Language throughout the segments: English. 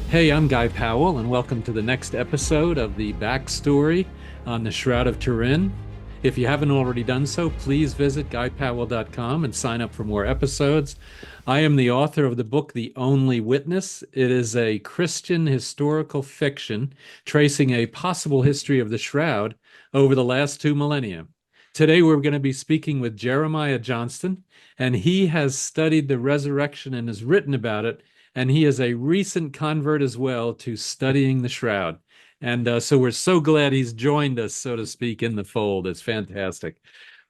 Hey, I'm Guy Powell, and welcome to the next episode of the backstory on the Shroud of Turin. If you haven't already done so, please visit guypowell.com and sign up for more episodes. I am the author of the book, The Only Witness. It is a Christian historical fiction tracing a possible history of the Shroud over the last 2 millennia. Today, we're going to be speaking with Jeremiah Johnston, and he has studied the resurrection and has written about it, and he is a recent convert as well to studying the Shroud. And so we're so glad he's joined us, so to speak, in the fold. It's fantastic.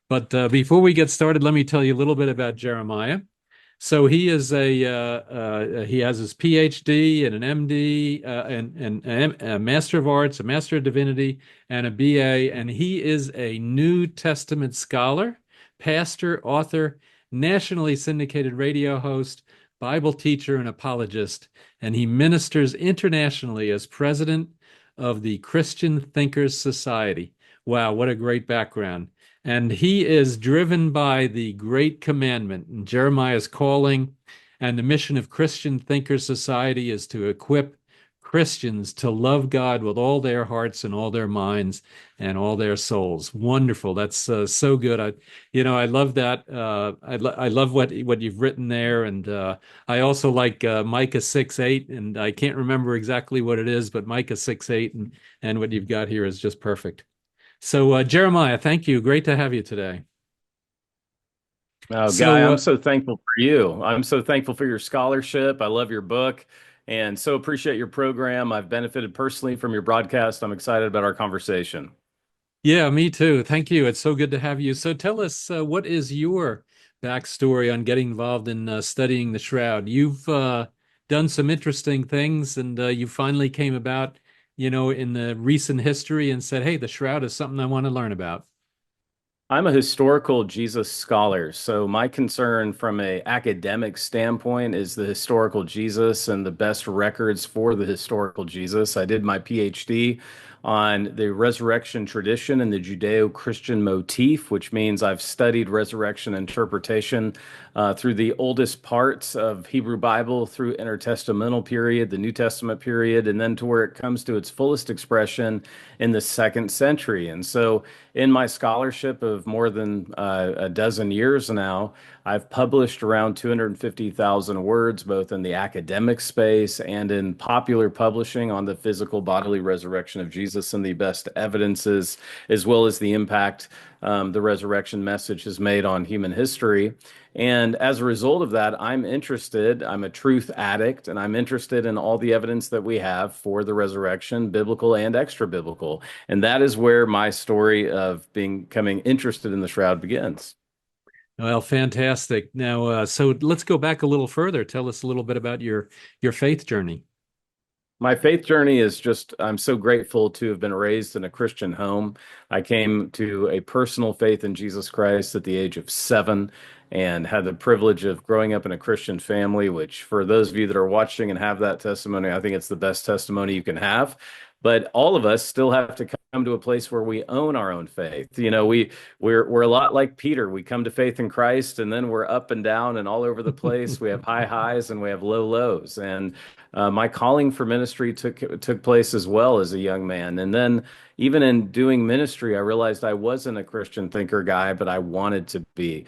But before we get started, let me tell you a little bit about Jeremiah. So he has his PhD and an MD and a Master of Arts, a Master of Divinity, and a BA, and he is a New Testament scholar, pastor, author, nationally syndicated radio host, Bible teacher, and apologist, and he ministers internationally as president of the Christian Thinkers Society. Wow, what a great background. And he is driven by the great commandment in Jeremiah's calling. And the mission of Christian Thinkers Society is to equip Christians to love God with all their hearts and all their minds and all their souls. Wonderful. That's so good. I love that. I love what you've written there. And I also like Micah 6:8, and I can't remember exactly what it is, but Micah 6:8 and what you've got here is just perfect. So, Jeremiah, thank you. Great to have you today. Oh, Guy, So, I'm so thankful for you. I'm so thankful for your scholarship. I love your book and so appreciate your program. I've benefited personally from your broadcast. I'm excited about our conversation. yeah, me too. Thank you. It's so good to have you. So, tell us what is your backstory on getting involved in studying the Shroud? You've done some interesting things, and you finally came about, in the recent history and said, "Hey, the Shroud is something I want to learn about." I'm a historical Jesus scholar, so my concern from a academic standpoint is the historical Jesus and the best records for the historical Jesus. I did my PhD on the resurrection tradition and the Judeo-Christian motif, which means I've studied resurrection interpretation through the oldest parts of Hebrew Bible through intertestamental period, the New Testament period, and then to where it comes to its fullest expression in the second century. And so in my scholarship of more than a dozen years now, I've published around 250,000 words, both in the academic space and in popular publishing on the physical bodily resurrection of Jesus and the best evidences, as well as the impact the resurrection message has made on human history. And as a result of that, I'm a truth addict, and I'm interested in all the evidence that we have for the resurrection, biblical and extra biblical. And that is where my story of becoming interested in the shroud begins. Well, fantastic. Now, so let's go back a little further. Tell us a little bit about your faith journey. My faith journey is just, I'm so grateful to have been raised in a Christian home. I came to a personal faith in Jesus Christ at the age of 7 and had the privilege of growing up in a Christian family, which for those of you that are watching and have that testimony, I think it's the best testimony you can have. But all of us still have to come to a place where we own our own faith. You know, we're a lot like Peter. We come to faith in Christ and then we're up and down and all over the place. We have high highs and we have low lows. And my calling for ministry took place as well as a young man. And then even in doing ministry, I realized I wasn't a Christian thinker guy, but I wanted to be.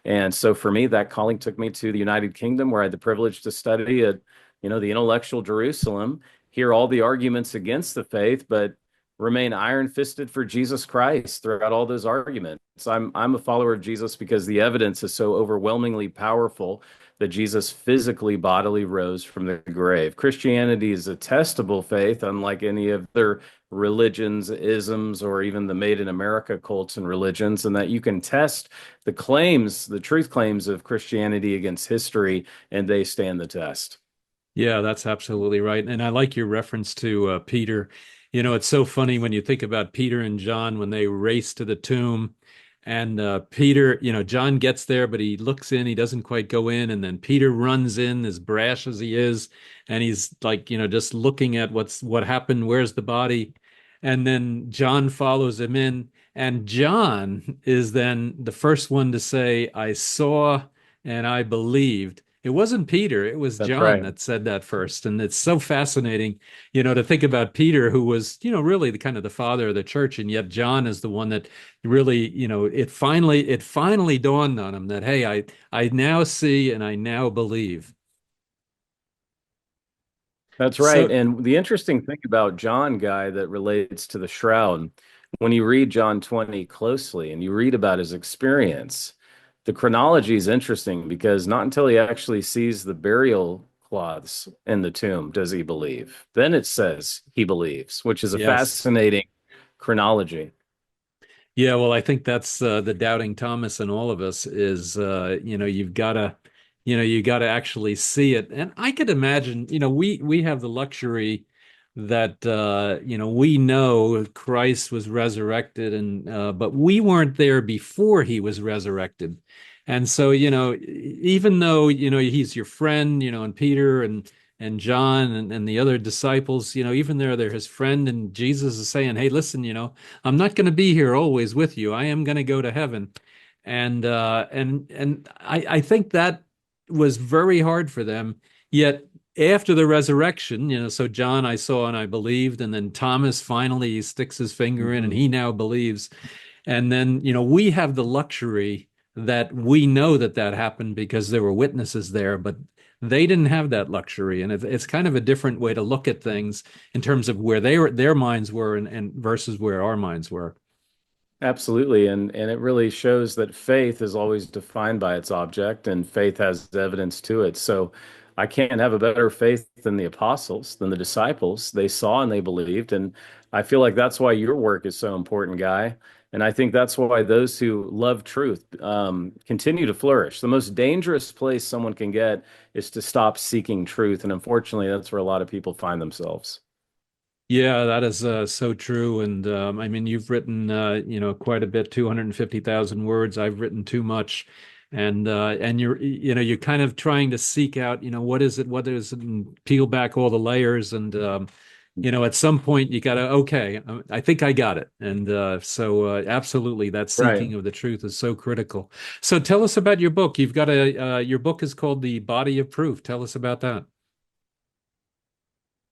And so for me, that calling took me to the United Kingdom, where I had the privilege to study at, the intellectual Jerusalem, hear all the arguments against the faith, but remain iron-fisted for Jesus Christ throughout all those arguments. I'm a follower of Jesus because the evidence is so overwhelmingly powerful that Jesus physically, bodily rose from the grave. Christianity is a testable faith, unlike any of their religions, isms, or even the Made in America cults and religions, and that you can test the claims, the truth claims of Christianity against history, and they stand the test. Yeah, that's absolutely right. And I like your reference to Peter. It's so funny when you think about Peter and John when they race to the tomb. And Peter, John gets there, but he looks in, he doesn't quite go in. And then Peter runs in, as brash as he is. And he's like, just looking at what happened, where's the body? And then John follows him in. And John is then the first one to say, I saw and I believed. It wasn't Peter, it was That's John right. that said that first. And it's so fascinating, to think about Peter, who was, really the kind of the father of the church, and yet John is the one that really, it finally dawned on him that, hey, I now see and I now believe. That's right. So And the interesting thing about John, Guy, that relates to the shroud, when you read John 20 closely and you read about his experience, the chronology is interesting because not until he actually sees the burial cloths in the tomb does he believe. Then it says he believes, which is a yes. fascinating chronology. Yeah, well, I think that's the doubting Thomas in all of us is, you got to actually see it. And I could imagine, we have the luxury that, we know Christ was resurrected, and but we weren't there before he was resurrected. And so, even though, he's your friend, and Peter and John and the other disciples, even though they're his friend, and Jesus is saying, hey, listen, I'm not going to be here always with you. I am going to go to heaven. And I think that was very hard for them. Yet after the resurrection, so John I saw and I believed, and then Thomas finally he sticks his finger in and Mhm. he now believes. And then, we have the luxury that we know that that happened because there were witnesses there, but they didn't have that luxury. And it's kind of a different way to look at things in terms of where their minds were and versus where our minds were. Absolutely. And it really shows that faith is always defined by its object and faith has evidence to it. So I can't have a better faith than the apostles, than the disciples. They saw and they believed. And I feel like that's why your work is so important, Guy. And I think that's why those who love truth continue to flourish. The most dangerous place someone can get is to stop seeking truth. And unfortunately, that's where a lot of people find themselves. Yeah, that is so true. And I mean, you've written, quite a bit, 250,000 words. I've written too much. And you're kind of trying to seek out, what is it, and peel back all the layers. And, at some point you got to, okay, I think I got it. And absolutely, that Right. seeking of the truth is so critical. So tell us about your book. Your book is called The Body of Proof. Tell us about that.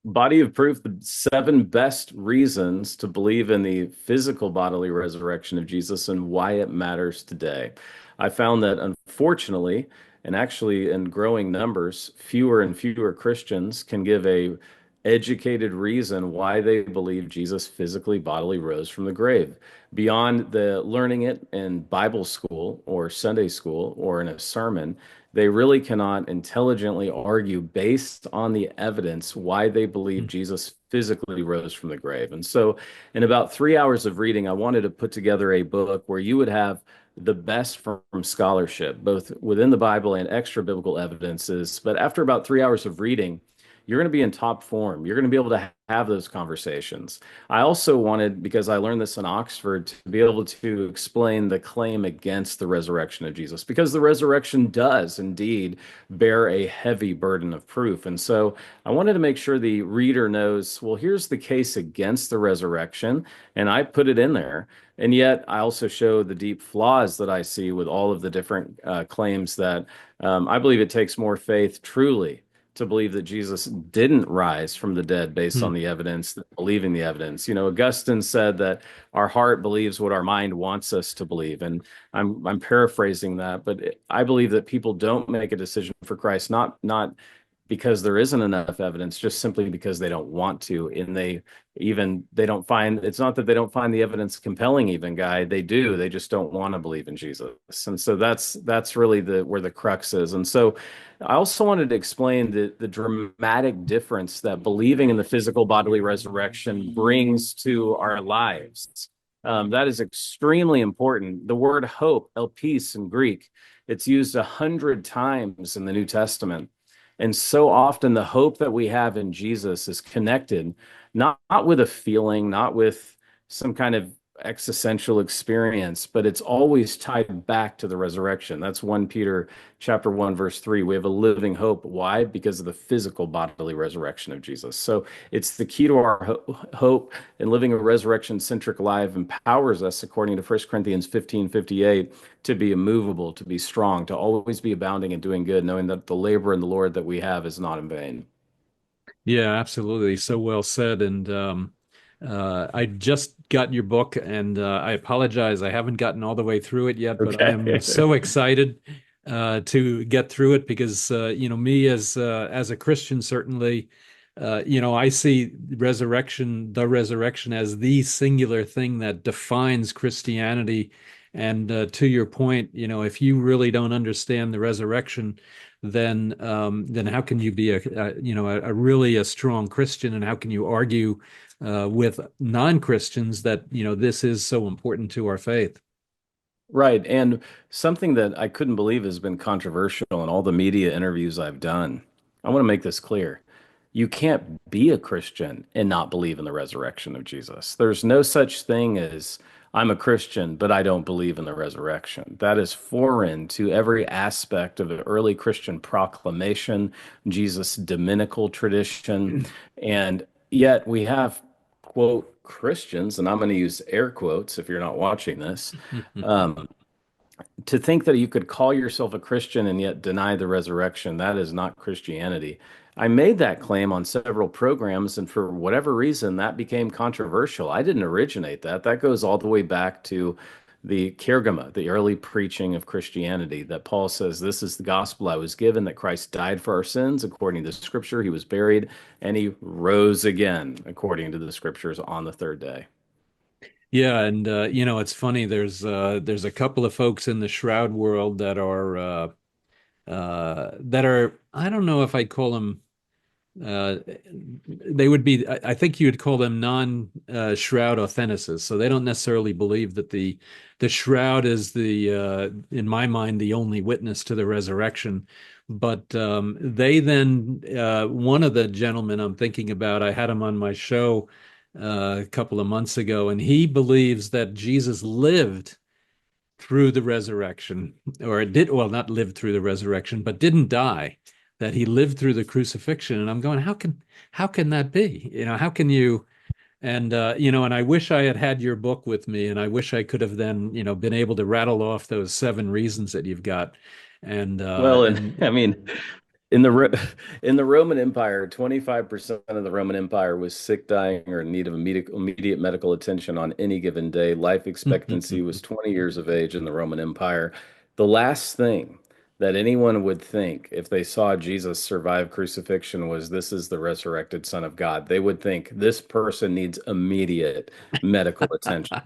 Body of proof, the seven best reasons to believe in the physical bodily resurrection of Jesus and why it matters today. I found that unfortunately, and actually in growing numbers, fewer and fewer Christians can give a educated reason why they believe Jesus physically bodily rose from the grave. Beyond the learning it in Bible school or Sunday school or in a sermon, they really cannot intelligently argue based on the evidence why they believe Jesus physically rose from the grave. And so, in about 3 hours of reading, I wanted to put together a book where you would have the best from scholarship, both within the Bible and extra biblical evidences. But after about 3 hours of reading, you're going to be in top form. You're going to be able to have those conversations. I also wanted, because I learned this in Oxford, to be able to explain the claim against the resurrection of Jesus, because the resurrection does indeed bear a heavy burden of proof. And so I wanted to make sure the reader knows, well, here's the case against the resurrection, and I put it in there. And yet I also show the deep flaws that I see with all of the different claims that I believe it takes more faith truly to believe that Jesus didn't rise from the dead based Hmm. on the evidence, believing the evidence. Augustine said that our heart believes what our mind wants us to believe, and I'm paraphrasing that, but I believe that people don't make a decision for Christ not because there isn't enough evidence, just simply because they don't want to, and they don't find it's not that they don't find the evidence compelling, even, Guy, they do, they just don't want to believe in Jesus. And so that's really the where the crux is. And so I also wanted to explain the dramatic difference that believing in the physical bodily resurrection brings to our lives. That is extremely important. The word hope, elpis in Greek, it's used 100 times in the New Testament. And so often the hope that we have in Jesus is connected not with a feeling, not with some kind of existential experience, but it's always tied back to the resurrection. That's 1 Peter chapter 1 verse 3. We have a living hope. Why? Because of the physical bodily resurrection of Jesus. So it's the key to our hope, and living a resurrection centric life empowers us, according to 1 Corinthians 15:58, to be immovable, to be strong, to always be abounding and doing good, knowing that the labor in the Lord that we have is not in vain. Yeah, absolutely. So well said. And I just got your book, and I apologize. I haven't gotten all the way through it yet, but I am Okay. so excited to get through it because me as a Christian, certainly, I see the resurrection as the singular thing that defines Christianity. And to your point, if you really don't understand the resurrection, then how can you be a really a strong Christian, and how can you argue with non-Christians that this is so important to our faith? Right. And something that I couldn't believe has been controversial in all the media interviews I've done. I want to make this clear. You can't be a Christian and not believe in the resurrection of Jesus. There's no such thing as I'm a Christian, but I don't believe in the resurrection. That is foreign to every aspect of the early Christian proclamation, Jesus' dominical tradition. And yet we have, quote, Christians, and I'm going to use air quotes if you're not watching this, um, to think that you could call yourself a Christian and yet deny the resurrection, that is not Christianity. I made that claim on several programs, and for whatever reason, that became controversial. I didn't originate that. That goes all the way back to the Kiergama, the early preaching of Christianity, that Paul says, this is the gospel I was given, that Christ died for our sins, according to the scripture. He was buried, and he rose again, according to the scriptures, on the third day. Yeah, and it's funny. There's a couple of folks in the shroud world that are I don't know if I'd call them uh, they would be I think you'd call them non-shroud authenticists. So they don't necessarily believe that the shroud is the in my mind the only witness to the resurrection. But they then one of the gentlemen I'm thinking about, I had him on my show a couple of months ago, and he believes that Jesus lived through the resurrection, or did, well, not lived through the resurrection, but didn't die, that he lived through the crucifixion. And I'm going, how can that be? How can you? And and I wish I had had your book with me, and I wish I could have then, been able to rattle off those 7 reasons that you've got. And Well, and I mean, in the Ro- in the Roman Empire, 25% of the Roman Empire was sick, dying, or in need of immediate medical attention on any given day. Life expectancy was 20 years of age in the Roman Empire. The last thing that anyone would think if they saw Jesus survive crucifixion was, this is the resurrected Son of God. They would think this person needs immediate medical attention.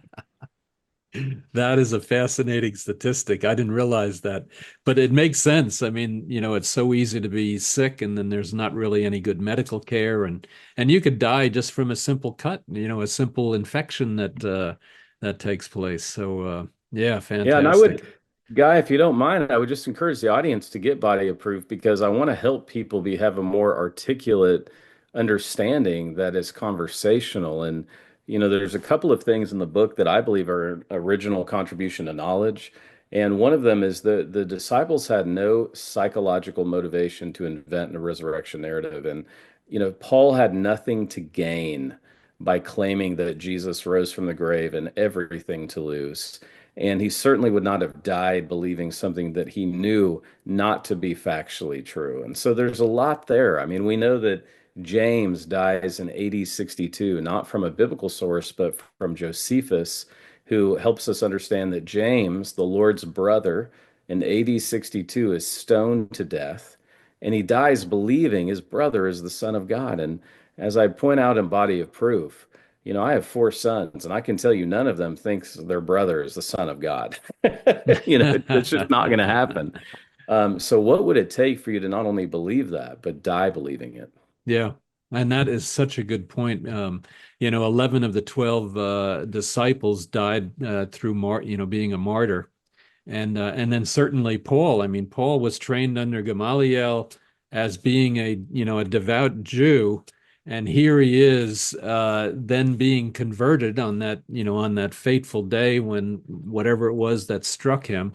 That is a fascinating statistic. I didn't realize that, but it makes sense. I mean, it's so easy to be sick, and then there's not really any good medical care, and you could die just from a simple cut, a simple infection that takes place. So, yeah, Yeah, and fantastic. Guy, if you don't mind, I would just encourage the audience to get body approved, because I want to help people have a more articulate understanding that is conversational. And, there's a couple of things in the book that I believe are an original contribution to knowledge. And one of them is the disciples had no psychological motivation to invent a resurrection narrative. And, Paul had nothing to gain by claiming that Jesus rose from the grave and everything to lose. And he certainly would not have died believing something that he knew not to be factually true. And so there's a lot there. I mean, we know that James dies in AD 62, not from a biblical source, but from Josephus, who helps us understand that James, the Lord's brother, in AD 62 is stoned to death. And he dies believing his brother is the Son of God. And as I point out in Body of Proof, I have 4 sons, and I can tell you none of them thinks their brother is the son of God. It's just not going to happen. So what would it take for you to not only believe that, but die believing it? Yeah. And that is such a good point. 11 of the 12 disciples died through being a martyr. And then certainly Paul. I mean, Paul was trained under Gamaliel as being a devout Jew, And here he is, then being converted on that, on that fateful day when whatever it was that struck him,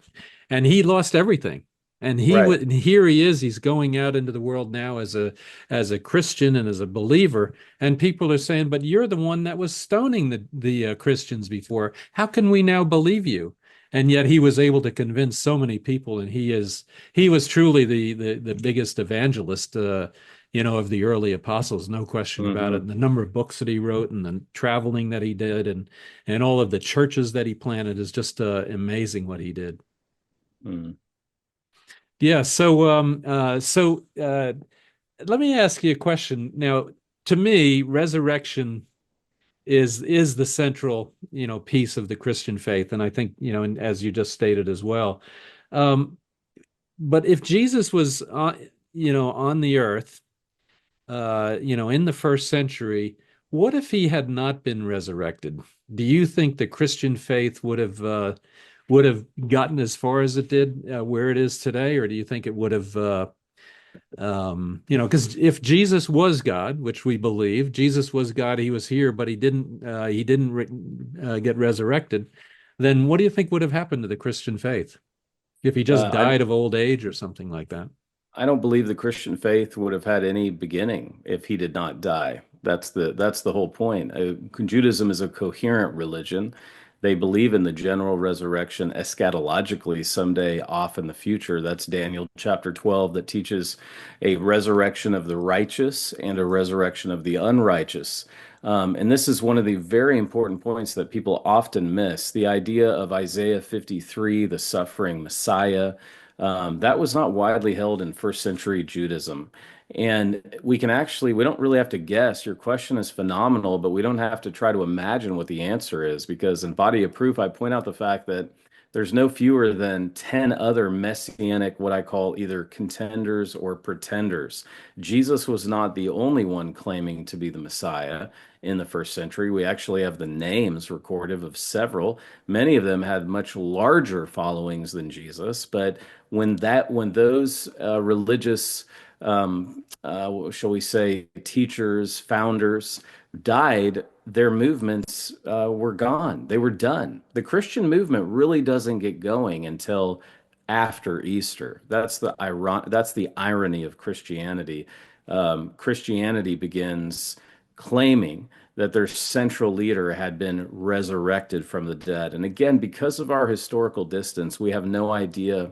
and he lost everything. And Right. here he is. He's going out into the world now as a Christian and as a believer. And people are saying, "But you're the one that was stoning the Christians before. How can we now believe you?" And yet he was able to convince so many people, and he was truly the biggest evangelist, of the early apostles, no question about it. Hmm. And the number of books that he wrote and the traveling that he did and all of the churches that he planted is just amazing what he did. Mm. Yeah. So let me ask you a question. Now, to me, resurrection is the central, piece of the Christian faith. And I think, and as you just stated as well. Um, but if Jesus was, on the earth, in the first century, what if he had not been resurrected? Do you think the Christian faith would have gotten as far as it did, where it is today, or do you think it would have, because if Jesus was God, which we believe, Jesus was God, he was here, but he didn't get resurrected, then what do you think would have happened to the Christian faith if he just I died of old age or something like that? I don't believe the Christian faith would have had any beginning if he did not die. That's the whole point. Judaism is a coherent religion. They believe in the general resurrection eschatologically someday off in the future. That's Daniel chapter 12 that teaches a resurrection of the righteous and a resurrection of the unrighteous. And this is one of the very important points that people often miss. The idea of Isaiah 53, the suffering Messiah, that was not widely held in first century Judaism. And we don't really have to guess. Your question is phenomenal, but we don't have to try to imagine what the answer is because in Body of Proof, I point out the fact that there's no fewer than 10 other messianic, what I call either contenders or pretenders. Jesus was not the only one claiming to be the Messiah in the first century. We actually have the names recorded of several. Many of them had much larger followings than Jesus, but when those religious shall we say teachers founders died, their movements were gone. They were done. The Christian movement really doesn't get going until after Easter. That's the irony of Christianity. Christianity begins claiming that their central leader had been resurrected from the dead. And again, because of our historical distance, we have no idea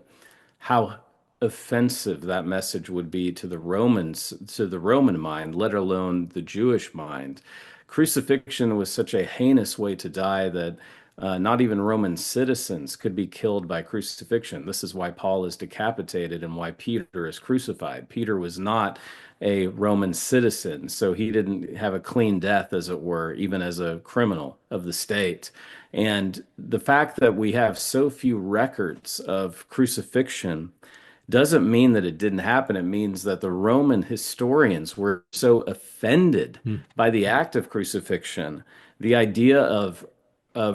how offensive that message would be to the Romans, to the Roman mind, let alone the Jewish mind. Crucifixion was such a heinous way to die that not even Roman citizens could be killed by crucifixion. This is why Paul is decapitated and why Peter is crucified. Peter was not a Roman citizen, so he didn't have a clean death, as it were, even as a criminal of the state. And the fact that we have so few records of crucifixion doesn't mean that it didn't happen. It means that the Roman historians were so offended Hmm. by the act of crucifixion, the idea of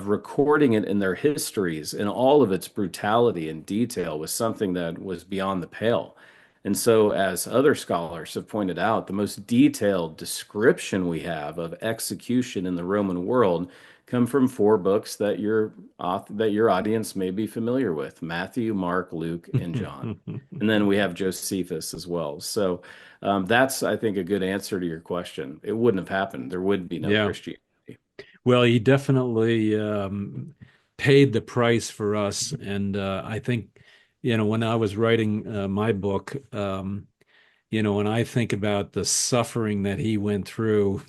recording it in their histories in all of its brutality and detail was something that was beyond the pale. And so, as other scholars have pointed out, the most detailed description we have of execution in the Roman world come from four books that your audience may be familiar with: Matthew, Mark, Luke, and John. And then we have Josephus as well. So that's, I think, a good answer to your question. It wouldn't have happened. There would be no Yeah. Christianity. Well, he definitely paid the price for us. And I think, when I was writing my book, when I think about the suffering that he went through,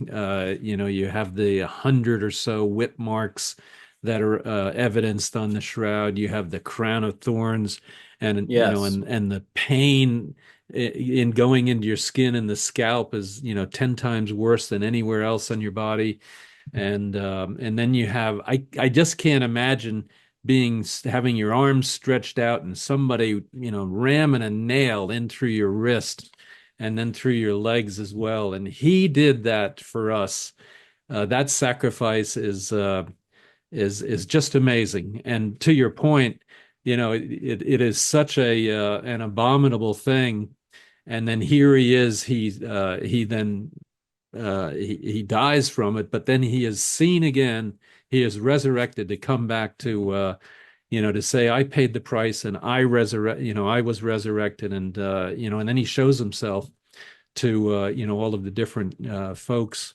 you have the 100 or so whip marks that are evidenced on the shroud. You have the crown of thorns, and Yes. and the pain in going into your skin and the scalp is 10 times worse than anywhere else on your body. And then you have I just can't imagine having your arms stretched out and somebody ramming a nail in through your wrist and then through your legs as well. And he did that for us. That sacrifice is just amazing. And to your point, it is such a an abominable thing. And then here he is. He then he dies from it, but then he is seen again. He is resurrected to come back to to say, I paid the price and I was resurrected, and and then he shows himself to all of the different folks.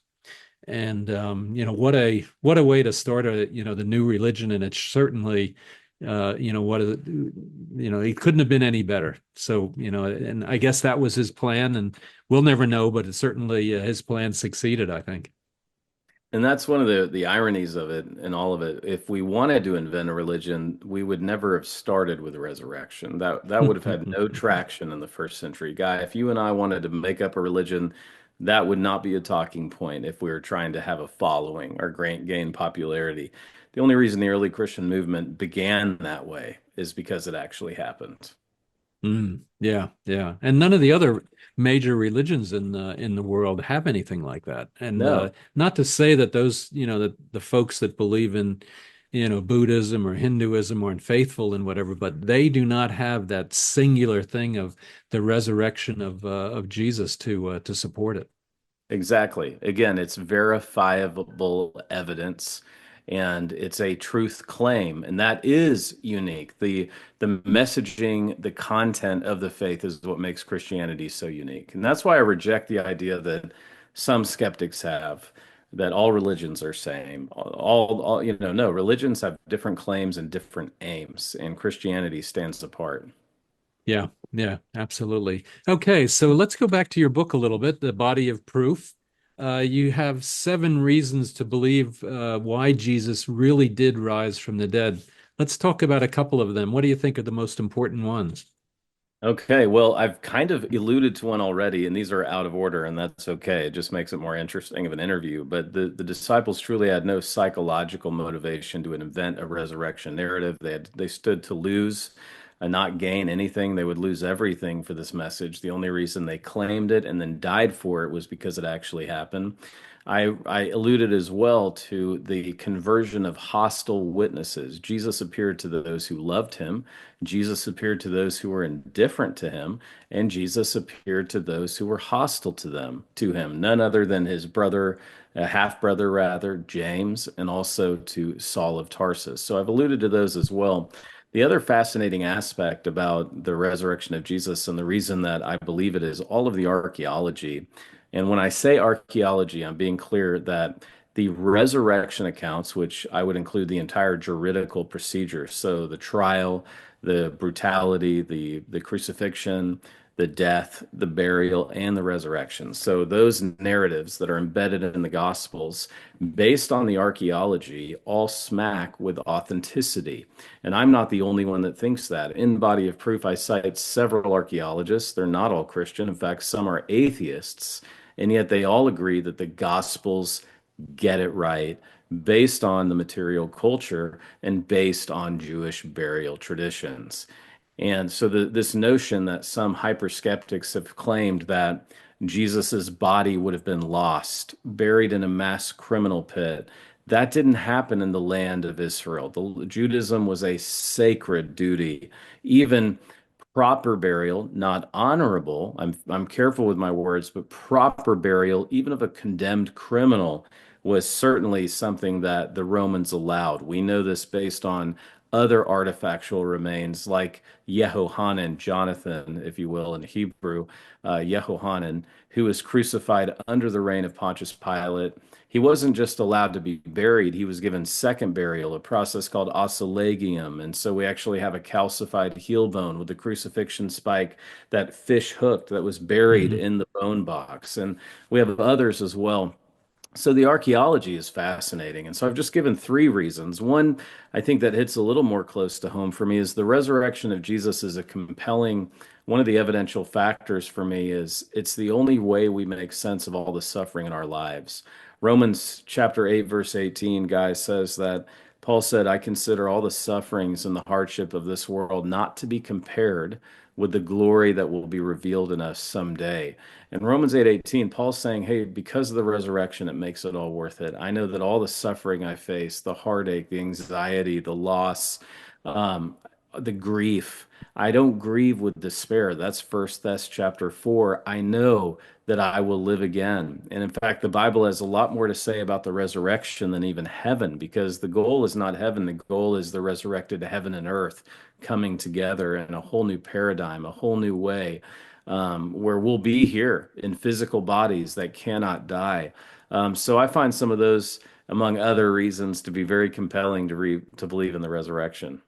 And what a way to start the new religion. And it's certainly it couldn't have been any better. So and I guess that was his plan, and we'll never know, but it certainly his plan succeeded, I think. And that's one of the ironies of it and all of it. If we wanted to invent a religion, we would never have started with the resurrection. That would have had no traction in the first century. Guy, if you and I wanted to make up a religion, that would not be a talking point if we were trying to have a following or gain popularity. The only reason the early Christian movement began that way is because it actually happened. Yeah, yeah. And none of the other major religions in the world have anything like that. And No. not to say that those, that the folks that believe in, Buddhism or Hinduism aren't faithful and whatever, but they do not have that singular thing of the resurrection of Jesus to support it. Exactly. Again, it's verifiable evidence and it's a truth claim, and that is unique. The messaging, the content of the faith is what makes Christianity so unique. And that's why I reject the idea that some skeptics have that all religions are same. All no, religions have different claims and different aims, and Christianity stands apart. Yeah, yeah, absolutely. Okay, so let's go back to your book a little bit, The Body of Proof. You have 7 reasons to believe why Jesus really did rise from the dead. Let's talk about a couple of them. What do you think are the most important ones? Okay, well, I've kind of alluded to one already, and these are out of order, and that's okay. It just makes it more interesting of an interview. But the disciples truly had no psychological motivation to invent a resurrection narrative. They stood to lose and not gain anything. They would lose everything for this message. The only reason they claimed it and then died for it was because it actually happened. I alluded as well to the conversion of hostile witnesses. Jesus appeared to those who loved him. Jesus appeared to those who were indifferent to him, and Jesus appeared to those who were hostile to him, none other than his brother, a half brother rather, James, and also to Saul of Tarsus. So I've alluded to those as well. The other fascinating aspect about the resurrection of Jesus, and the reason that I believe it, is all of the archaeology. And when I say archaeology, I'm being clear that the resurrection accounts, which I would include the entire juridical procedure, so the trial, the brutality, the crucifixion, the death, the burial, and the resurrection. So those narratives that are embedded in the Gospels, based on the archaeology, all smack with authenticity. And I'm not the only one that thinks that. In Body of Proof, I cite several archaeologists. They're not all Christian. In fact, some are atheists, and yet they all agree that the Gospels get it right based on the material culture and based on Jewish burial traditions. And so this notion that some hyper skeptics have claimed that Jesus's body would have been lost, buried in a mass criminal pit, that didn't happen in the land of Israel. Judaism was a sacred duty. Even proper burial, not honorable. I'm careful with my words, but proper burial, even of a condemned criminal, was certainly something that the Romans allowed. We know this based on other artifactual remains like Yehohanan, Jonathan, if you will, in Hebrew, Yehohanan, who was crucified under the reign of Pontius Pilate. He wasn't just allowed to be buried, he was given second burial, a process called ossuagium. And so we actually have a calcified heel bone with the crucifixion spike that fish hooked that was buried Mhm. in the bone box. And we have others as well. So the archaeology is fascinating. And so I've just given 3 reasons. One, I think that hits a little more close to home for me, is the resurrection of Jesus is a compelling, one of the evidential factors for me is it's the only way we make sense of all the suffering in our lives. Romans chapter 8, verse 18, guys, says that Paul said, I consider all the sufferings and the hardship of this world not to be compared with the glory that will be revealed in us someday. In Romans 8:18, Paul's saying, hey, because of the resurrection, it makes it all worth it. I know that all the suffering I face, the heartache, the anxiety, the loss, um, the grief. I don't grieve with despair. That's First Thess chapter 4. I know that I will live again. And in fact, the Bible has a lot more to say about the resurrection than even heaven, because the goal is not heaven. The goal is the resurrected heaven and earth coming together in a whole new paradigm, a whole new way, where we'll be here in physical bodies that cannot die. So I find some of those, among other reasons, to be very compelling to believe in the resurrection.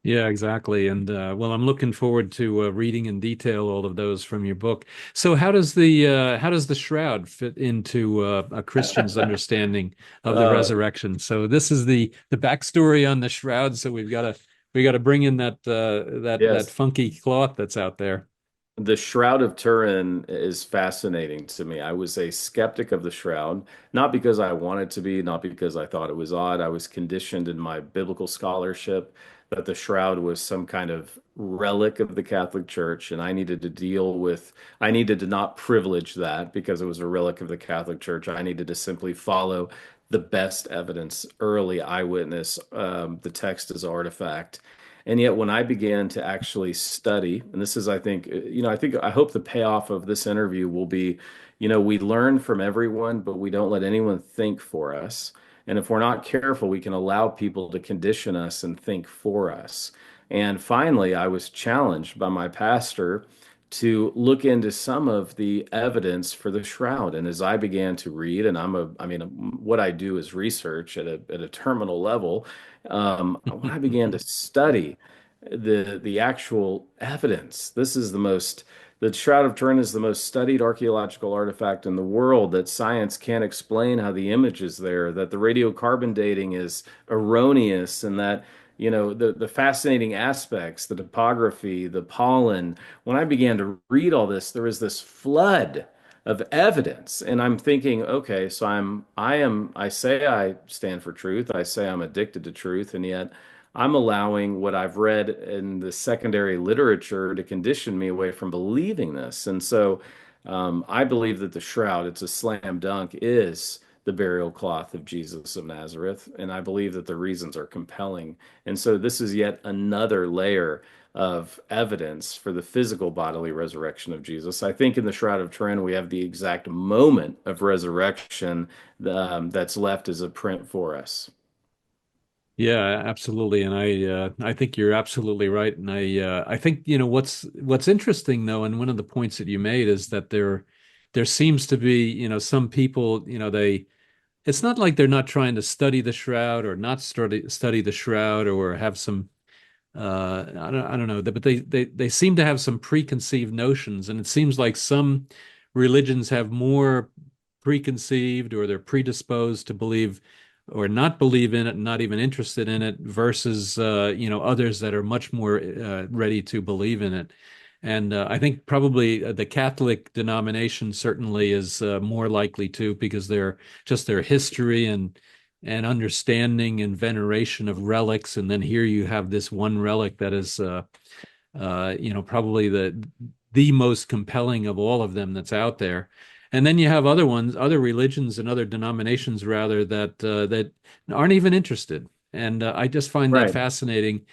Yeah, exactly. And well, I'm looking forward to reading in detail all of those from your book. So how does the shroud fit into a Christian's understanding of the Uh, resurrection? So this is the backstory on the shroud. So we got to bring in that yes. funky cloth that's out there. The Shroud of Turin is fascinating to me. I was a skeptic of the Shroud, not because I wanted to be, not because I thought it was odd. I was conditioned in my biblical scholarship that the Shroud was some kind of relic of the Catholic Church, and I needed to not privilege that because it was a relic of the Catholic Church. I needed to simply follow the best evidence, early eyewitness, the text as artifact. And yet, when I began to actually study, and this is, I think, I hope the payoff of this interview will be, we learn from everyone, but we don't let anyone think for us. And if we're not careful, we can allow people to condition us and think for us. And finally, I was challenged by my pastor to look into some of the evidence for the shroud. And as I began to read, and what I do is research at a terminal level. When I began to study the actual evidence, the Shroud of Turin is the most studied archaeological artifact in the world, that science can't explain how the image is there, that the radiocarbon dating is erroneous, and that, the fascinating aspects, the topography, the pollen. When I began to read all this, there was this flood of evidence, and I'm thinking, okay, so I say I stand for truth, I say I'm addicted to truth, and yet I'm allowing what I've read in the secondary literature to condition me away from believing this. And so I believe that the shroud, it's a slam dunk, is the burial cloth of Jesus of Nazareth. And I believe that the reasons are compelling. And so this is yet another layer of evidence for the physical bodily resurrection of Jesus. I think in the Shroud of Turin, we have the exact moment of resurrection that's left as a print for us. Yeah, absolutely, and I think you're absolutely right, and I think what's interesting though, and one of the points that you made is that there seems to be some people they it's not like they're not trying to study the shroud or not study the shroud or have some I don't know, but they seem to have some preconceived notions, and it seems like some religions have more preconceived or they're predisposed to believe or not believe in it, not even interested in it, versus others that are much more ready to believe in it. And I think probably the Catholic denomination certainly is more likely to, because their history and understanding and veneration of relics. And then here you have this one relic that is, probably the most compelling of all of them that's out there. And then you have other ones, other religions and other denominations rather that aren't even interested. And I just find that Right. fascinating.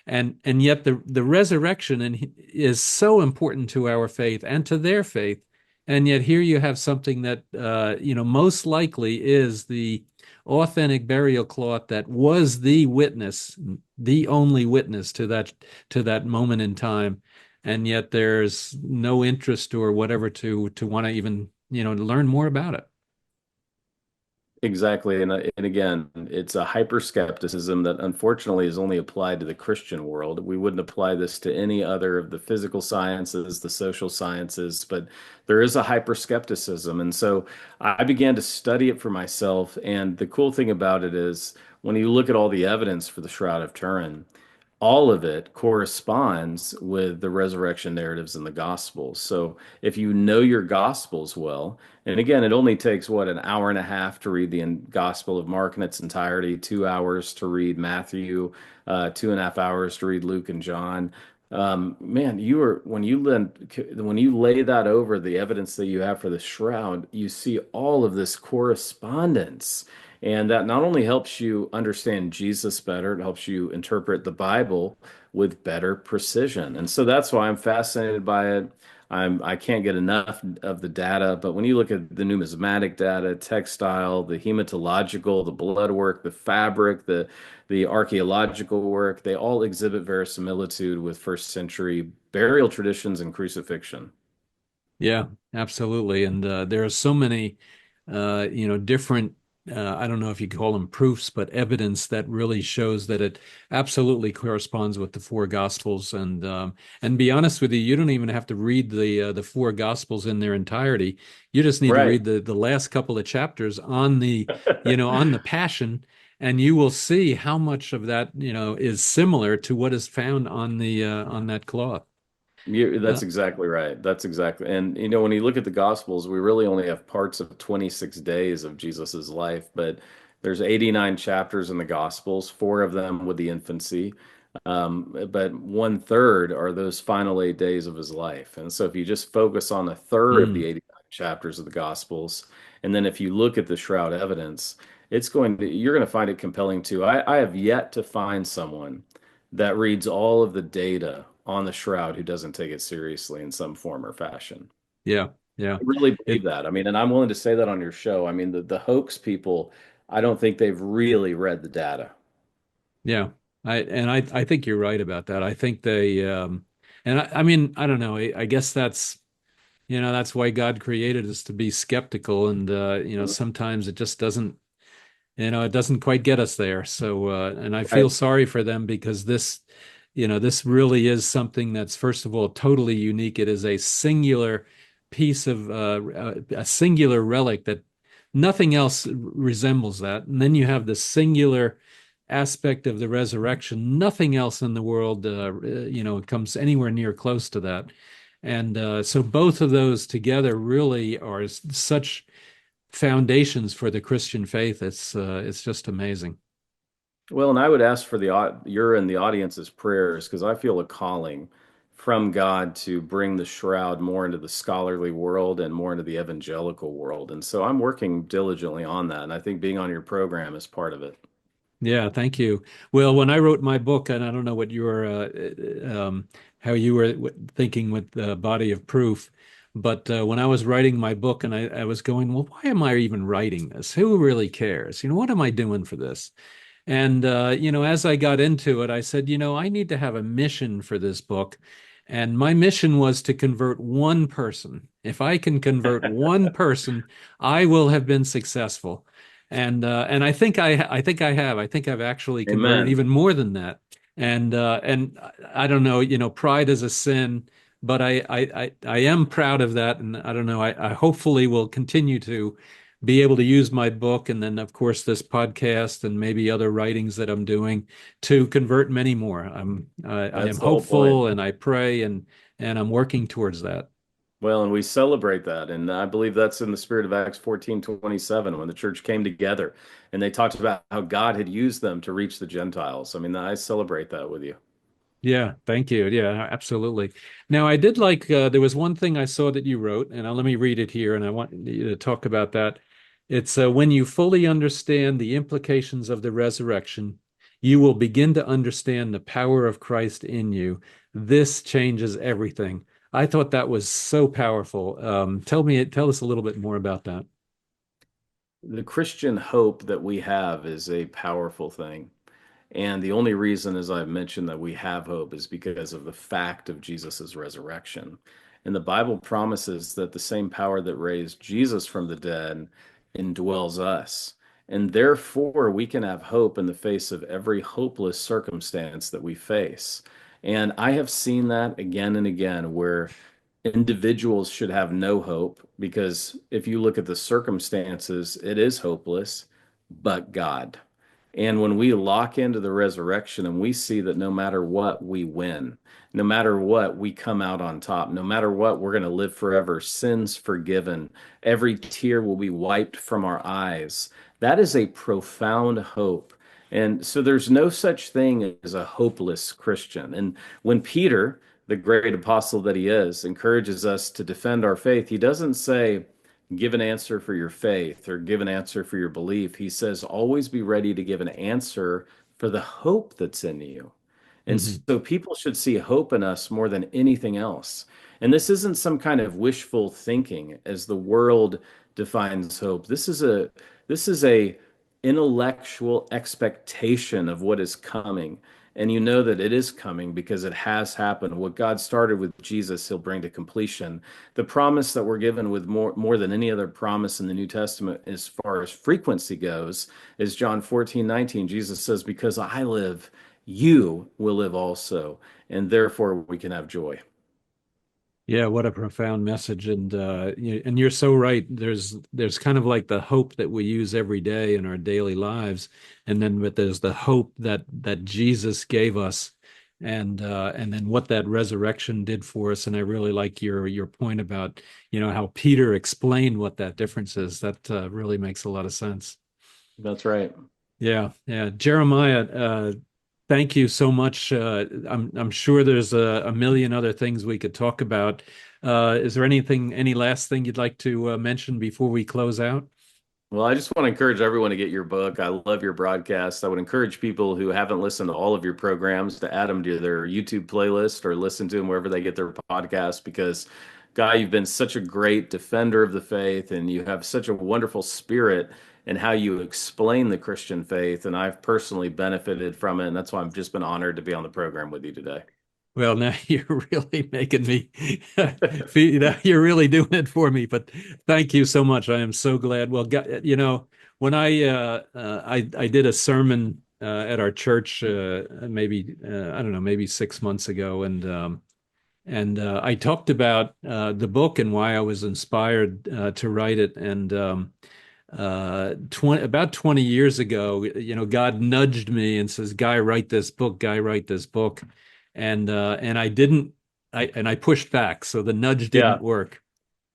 And yet the resurrection is so important to our faith and to their faith. And yet here you have something that most likely is the authentic burial cloth that was the witness, the only witness to that moment in time, and yet there's no interest or whatever to want to even learn more about it. Exactly. And again, it's a hyper skepticism that unfortunately is only applied to the Christian world. We wouldn't apply this to any other of the physical sciences, the social sciences, but there is a hyper skepticism. And so I began to study it for myself. And the cool thing about it is when you look at all the evidence for the Shroud of Turin, all of it corresponds with the resurrection narratives in the Gospels. So if you know your Gospels well, and again, it only takes what, an hour and a half to read the Gospel of Mark in its entirety, 2 hours to read Matthew, 2.5 hours to read Luke and John. Man, when you lay that over the evidence that you have for the shroud, you see all of this correspondence. And that not only helps you understand Jesus better, it helps you interpret the Bible with better precision. And so that's why I'm fascinated by it. I can't get enough of the data, but when you look at the numismatic data, textile, the hematological, the blood work, the fabric, the archaeological work, they all exhibit verisimilitude with first century burial traditions and crucifixion. Yeah, absolutely. And there are so many, different, I don't know if you call them proofs, but evidence that really shows that it absolutely corresponds with the four Gospels. And be honest with you, you don't even have to read the four Gospels in their entirety. You just need to Right. read the last couple of chapters on on the Passion, and you will see how much of that, is similar to what is found on that cloth. That's exactly right. That's exactly. And when you look at the Gospels, we really only have parts of 26 days of Jesus's life, but there's 89 chapters in the Gospels, four of them with the infancy. But one third are those final 8 days of his life. And so if you just focus on a third of the Mm, 89 chapters of the Gospels, and then if you look at the shroud evidence, you're going to find it compelling too. I have yet to find someone that reads all of the data on the shroud who doesn't take it seriously in some form or fashion. yeah, yeah. I really believe It that. I mean, and I'm willing to say that on your show. I mean, the hoax people, I don't think they've really read the data. Yeah, I think you're right about that. I think I mean, I don't know. I guess that's why God created us to be skeptical, and sometimes it just doesn't, it doesn't quite get us there. So, and I feel Right. sorry for them because this really is something that's, first of all, totally unique. It is a singular piece of a singular relic that nothing else resembles that. And then you have the singular aspect of the resurrection. Nothing else in the world, comes anywhere near close to that. And so both of those together really are such foundations for the Christian faith. It's just amazing. Well, and I would ask for your and the audience's prayers because I feel a calling from God to bring the shroud more into the scholarly world and more into the evangelical world. And so I'm working diligently on that. And I think being on your program is part of it. Yeah, thank you. Well, when I wrote my book, and I don't know what how you were thinking with the body of proof, but when I was writing my book, and I was going, well, why am I even writing this? Who really cares? What am I doing for this? And as I got into it, I said, I need to have a mission for this book. And my mission was to convert one person. If I can convert one person, I will have been successful. And I think I have. I think I've actually converted Amen. even more than that. And I don't know, pride is a sin, but I am proud of that. And I don't know, I hopefully will continue to be able to use my book and then of course this podcast and maybe other writings that I'm doing to convert many more. I That's am the whole point. hopeful and I pray and I'm working towards that. Well, and we celebrate that. And I believe that's in the spirit of Acts 14:27 when the church came together and they talked about how God had used them to reach the Gentiles. I mean, I celebrate that with you. Yeah, thank you. Yeah, absolutely. Now, I did like, there was one thing I saw that you wrote, and let me read it here, and I want you to talk about that. It's when you fully understand the implications of the resurrection, you will begin to understand the power of Christ in you. This changes everything. I thought that was so powerful. Tell us a little bit more about that. The Christian hope that we have is a powerful thing. And the only reason, as I've mentioned, that we have hope is because of the fact of Jesus' resurrection. And the Bible promises that the same power that raised Jesus from the dead indwells us. And therefore, we can have hope in the face of every hopeless circumstance that we face. And I have seen that again and again where individuals should have no hope because if you look at the circumstances, it is hopeless, but God. And when we lock into the resurrection and we see that no matter what, we win, no matter what, we come out on top, no matter what, we're going to live forever, sins forgiven, every tear will be wiped from our eyes. That is a profound hope. And so there's no such thing as a hopeless Christian. And when Peter, the great apostle that he is, encourages us to defend our faith, he doesn't say, give an answer for your faith or give an answer for your belief. He says, always be ready to give an answer for the hope that's in you. And Hmm. so people should see hope in us more than anything else. And this isn't some kind of wishful thinking as the world defines hope. This is a intellectual expectation of what is coming. And you know that it is coming because it has happened. What God started with Jesus, he'll bring to completion. The promise that we're given with more than any other promise in the New Testament as far as frequency goes is John 14:19. Jesus says, because I live, you will live also, and therefore we can have joy. Yeah, what a profound message. And and you're so right. There's kind of like the hope that we use every day in our daily lives, and then but there's the hope that Jesus gave us, and then what that resurrection did for us. And I really like your point about, how Peter explained what that difference is. That really makes a lot of sense. That's right. Yeah, yeah. Jeremiah, thank you so much. I'm sure there's a million other things we could talk about. Is there any last thing you'd like to mention before we close out? Well, I just want to encourage everyone to get your book. I love your broadcast. I would encourage people who haven't listened to all of your programs to add them to their YouTube playlist or listen to them wherever they get their podcasts because, Guy, you've been such a great defender of the faith and you have such a wonderful spirit in how you explain the Christian faith. And I've personally benefited from it. And that's why I've just been honored to be on the program with you today. Well, now you're really making me you're really doing it for me. But thank you so much. I am so glad. Well, when I did a sermon at our church, maybe I don't know, maybe 6 months ago, and I talked about the book and why I was inspired to write it. And 20 years ago, God nudged me and says, "Guy, write this book. Guy, write this book." And I didn't. I pushed back, so the nudge didn't Yeah. work.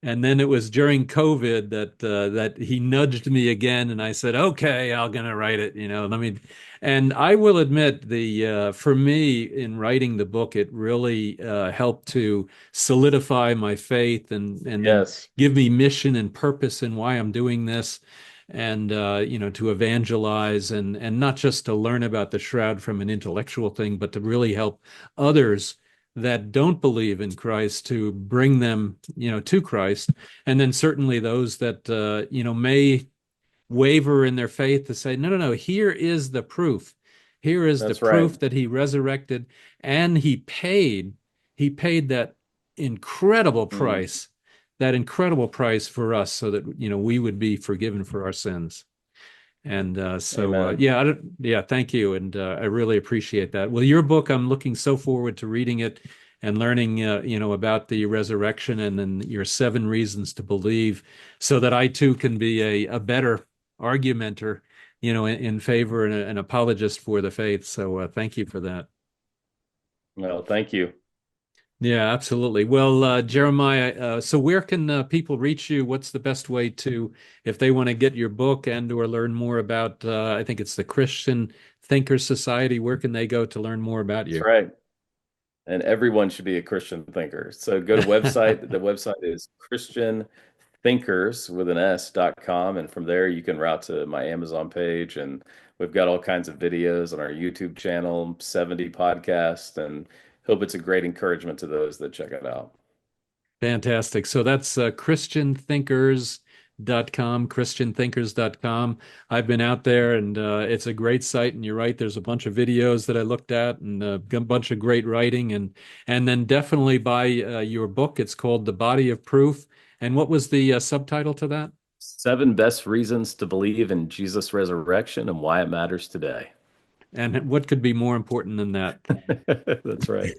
And then it was during COVID that he nudged me again, and I said, "Okay, I'm gonna write it." Let me. And I will admit, the for me in writing the book, it really helped to solidify my faith and then Yes. give me mission and purpose in why I'm doing this, and to evangelize and not just to learn about the shroud from an intellectual thing, but to really help others that don't believe in Christ to bring them, to Christ. And then certainly those that, may waver in their faith to say, no, no, no, here is the proof. Here is the That's right. proof that he resurrected and he paid Mm. that incredible price for us so that, we would be forgiven for our sins. And Amen. yeah, yeah, thank you, and I really appreciate that. Well, your book, I'm looking so forward to reading it and learning, about the resurrection and then your 7 reasons to believe, so that I too can be a better argumenter, in favor and an apologist for the faith. So thank you for that. Well, thank you. Yeah, absolutely. Well, Jeremiah, so where can people reach you? What's the best way to, if they want to get your book and or learn more about, I think it's the Christian Thinkers Society, where can they go to learn more about That's you? right. And everyone should be a Christian thinker. So go to website. The website is Christian Thinkers with an S.com. And from there, you can route to my Amazon page. And we've got all kinds of videos on our YouTube channel, 70 podcasts, and hope it's a great encouragement to those that check it out. Fantastic. So that's christianthinkers.com, christianthinkers.com. I've been out there and it's a great site. And you're right, there's a bunch of videos that I looked at and a bunch of great writing. And then definitely buy your book. It's called The Body of Proof. And what was the subtitle to that? 7 best reasons to believe in Jesus' resurrection and why it matters today. And what could be more important than that? That's right.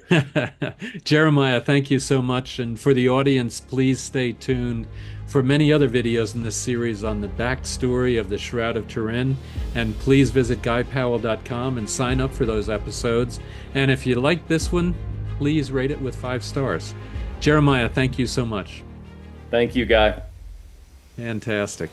Jeremiah, thank you so much. And for the audience, please stay tuned for many other videos in this series on the backstory of the Shroud of Turin. And please visit guypowell.com and sign up for those episodes. And if you like this one, please rate it with 5 stars. Jeremiah, thank you so much. Thank you, Guy. Fantastic.